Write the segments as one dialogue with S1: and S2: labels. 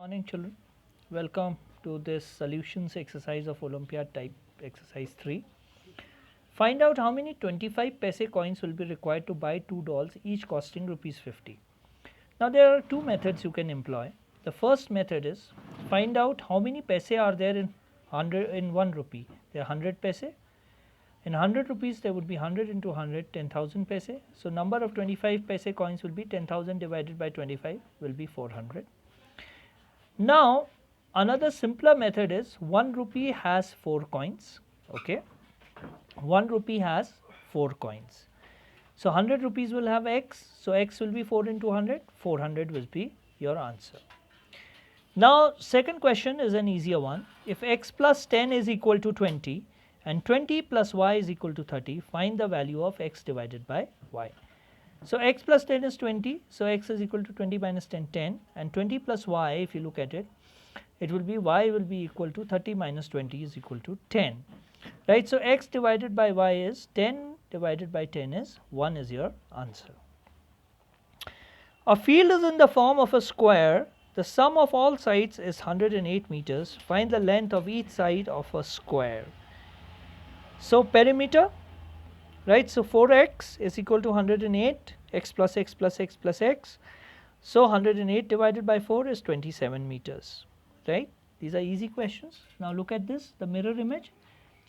S1: Morning children, welcome to this solutions exercise of Olympiad type exercise 3. Find out how many 25 paise coins will be required to buy 2 dolls each costing rupees 50. Now there are two methods you can employ. The first method is find out how many paise are there in 1 rupee. There are 100 paise. In 100 rupees there would be 100 into 100, 10,000 paise. So number of 25 paise coins will be 10,000 divided by 25 will be 400. Now another simpler method is 1 rupee has 4 coins. Okay, 1 rupee has 4 coins. So 100 rupees will have x. So x will be 4 into 100. 400 will be your answer. Now second question is an easier one. If x plus 10 is equal to 20 and 20 plus y is equal to 30, find the value of x divided by y. So x plus 10 is 20, so x is equal to 20 minus 10, 10, and 20 plus y, if you look at it, it will be y will be equal to 30 minus 20 is equal to 10, right? So x divided by y is 10 divided by 10 is 1 is your answer. A field is in the form of a square. The sum of all sides is 108 meters. Find the length of each side of a square. So perimeter, right? So 4x is equal to 108, x plus x plus x plus x. So 108 divided by 4 is 27 meters, right? These are easy questions. Now look at this, the mirror image.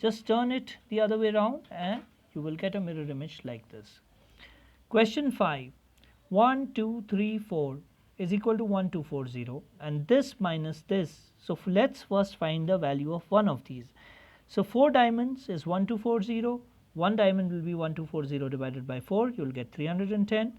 S1: Just turn it the other way around and you will get a mirror image like this. Question 5. 1, 2, 3, 4 is equal to 1240 and this minus this. So let's first find the value of one of these. So 4 diamonds is 1240. 1 diamond will be 1240 divided by 4, you will get 310,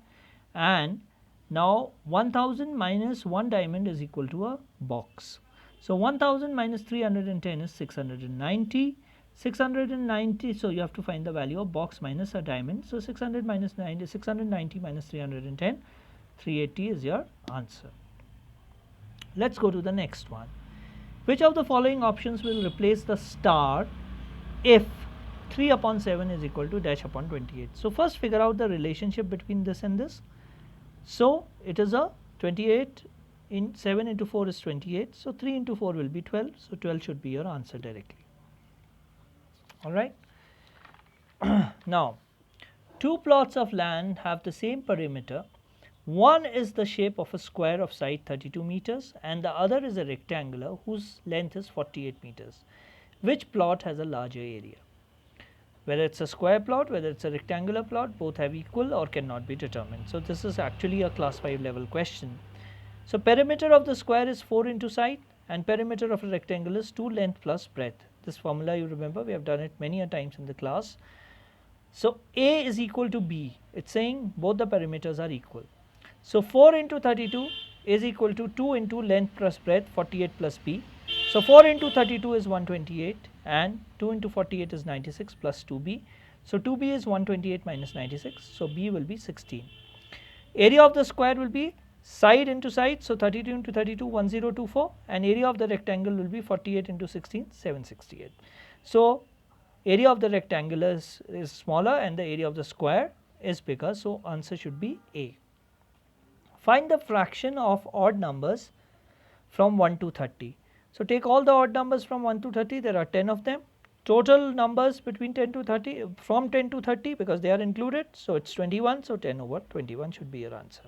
S1: and now 1000 minus 1 diamond is equal to a box. So 1000 minus 310 is 690. 690, so you have to find the value of box minus a diamond. So 600 minus 90, 690 minus 310, 380 is your answer. Let's go to the next one. Which of the following options will replace the star if 3 upon 7 is equal to dash upon 28? So first figure out the relationship between this and this. So it is a 28 in 7 into 4 is 28. So 3 into 4 will be 12. So 12 should be your answer directly. All right. Now, two plots of land have the same perimeter. One is the shape of a square of side 32 meters and the other is a rectangular whose length is 48 meters. Which plot has a larger area? Whether it's a square plot, whether it's a rectangular plot, both have equal or cannot be determined. So this is actually a class 5 level question. So perimeter of the square is 4 into side and perimeter of a rectangle is 2 length plus breadth. This formula you remember, we have done it many a times in the class. So A is equal to B. It's saying both the perimeters are equal. So 4 into 32 is equal to 2 into length plus breadth, 48 plus B. So 4 into 32 is 128 and 2 into 48 is 96 plus 2B. So 2B is 128 minus 96. So B will be 16. Area of the square will be side into side. So 32 into 32, 1024, and area of the rectangle will be 48 into 16, 768. So area of the rectangle is smaller and the area of the square is bigger. So answer should be A. Find the fraction of odd numbers from 1 to 30. So take all the odd numbers from 1 to 30, there are 10 of them. Total numbers between 10 to 30, from 10 to 30 because they are included, so it's 21, so 10 over 21 should be your answer.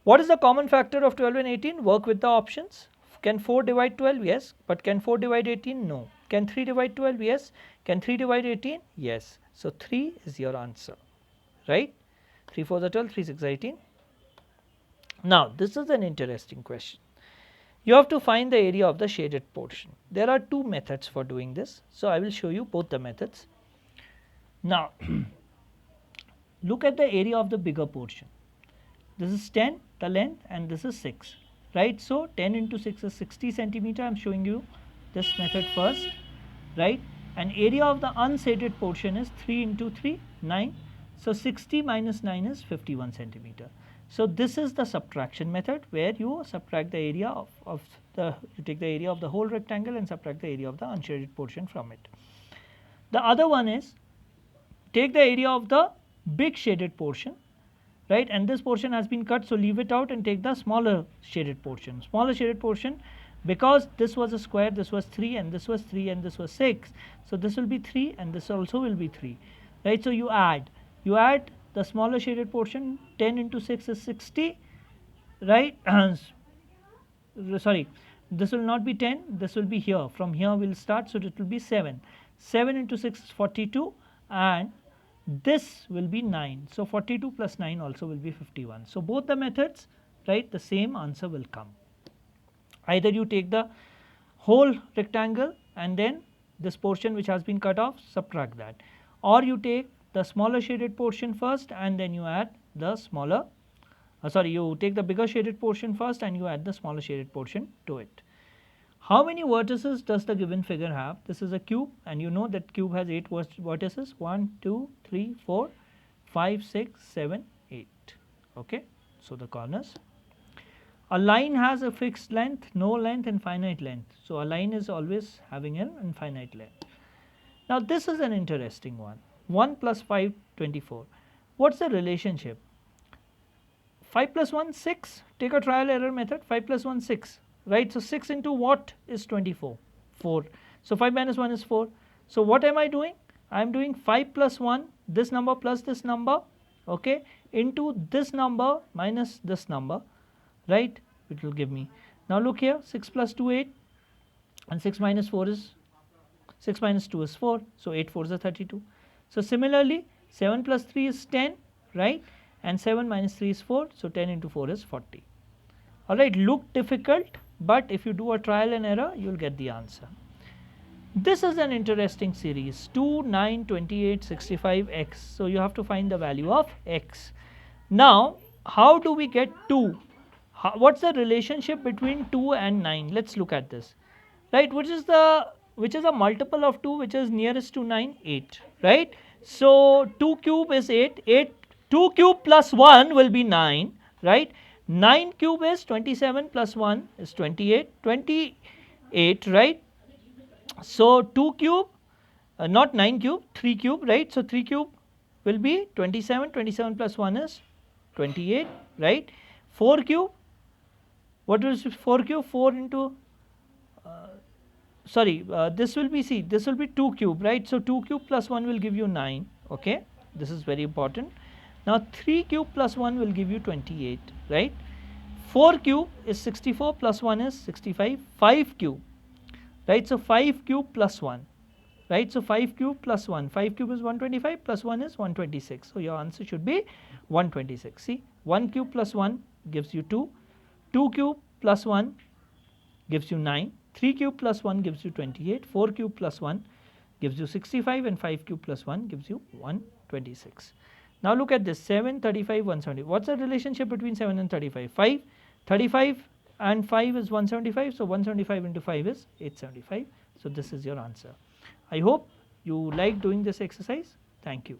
S1: What is the common factor of 12 and 18? Work with the options. Can 4 divide 12? Yes. But can 4 divide 18? No. Can 3 divide 12? Yes. Can 3 divide 18? Yes. So 3 is your answer, right? 3 4s are 12, 3 6 are 18. Now this is an interesting question. You have to find the area of the shaded portion. There are two methods for doing this. So I will show you both the methods. Now look at the area of the bigger portion. This is 10, the length, and this is 6, right? So 10 into 6 is 60 centimeter. I am showing you this method first, right? And area of the unshaded portion is 3 into 3, 9. So 60 minus 9 is 51 centimeter. So this is the subtraction method where you subtract the area you take the area of the whole rectangle and subtract the area of the unshaded portion from it. The other one is take the area of the big shaded portion right? And this portion has been cut, so leave it out and take the smaller shaded portion. Smaller shaded portion, because this was a square, this was 3 and this was 3 and this was 6. So this will be 3 and this also will be 3, right? So you add the smaller shaded portion. 10 into 6 is 60, right? Sorry, this will not be 10, this will be here. From here we'll start, so it will be 7. 7 into 6 is 42 and this will be 9. So 42 plus 9 also will be 51. So both the methods, right, the same answer will come. Either you take the whole rectangle and then this portion which has been cut off, subtract that, or you take the smaller shaded portion first and then you add the smaller, you take the bigger shaded portion first and you add the smaller shaded portion to it. How many vertices does the given figure have? This is a cube and you know that cube has 8 vertices. 1, 2, 3, 4, 5, 6, 7, 8. Okay, so the corners. A line has a fixed length, no length and finite length. So a line is always having an infinite length. Now this is an interesting one. 1 plus 5, 24. What's the relationship? 5 plus 1, 6. Take a trial error method. 5 plus 1, 6. Right, so 6 into what is 24? 4. So 5 minus 1 is 4. So what am I doing? I am doing 5 plus 1, this number plus this number, okay, into this number minus this number, right? It will give me. Now look here, 6 plus 2, 8, and 6 minus 4 is 6 minus 2 is 4. So 8 4s are 32. So similarly, 7 plus 3 is 10, right? And 7 minus 3 is 4. So 10 into 4 is 40. All right, look difficult, but if you do a trial and error, you will get the answer. This is an interesting series, 2, 9, 28, 65, x. So you have to find the value of x. Now, how do we get 2? What's the relationship between 2 and 9? Let's look at this. Right, which is a multiple of 2 which is nearest to 9? 8, right? So 2 cube is 8, 2 cube plus 1 will be 9, right? 9 cube is 27 plus 1 is 28, 28, right? So 2 cube, not 9 cube, 3 cube, right? So 3 cube will be 27, 27 plus 1 is 28, right? 4 cube, what is 4 cube? 4 into, this will be, see, this will be 2 cube, right? So 2 cube plus 1 will give you 9, okay? This is very important. Now 3 cube plus 1 will give you 28, right? 4 cube is 64 plus 1 is 65. 5 cube, right? So 5 cube plus 1, right? So 5 cube plus 1. 5 cube is 125 plus 1 is 126. So your answer should be 126. See, 1 cube plus 1 gives you 2. 2 cube plus 1 gives you 9. 3 cube plus 1 gives you 28. 4 cube plus 1 gives you 65 and 5 cube plus 1 gives you 126. Now look at this, 7, 35, 170. What's the relationship between 7 and 35? 5, 35 and 5 is 175. So 175 into 5 is 875. So this is your answer. I hope you like doing this exercise. Thank you.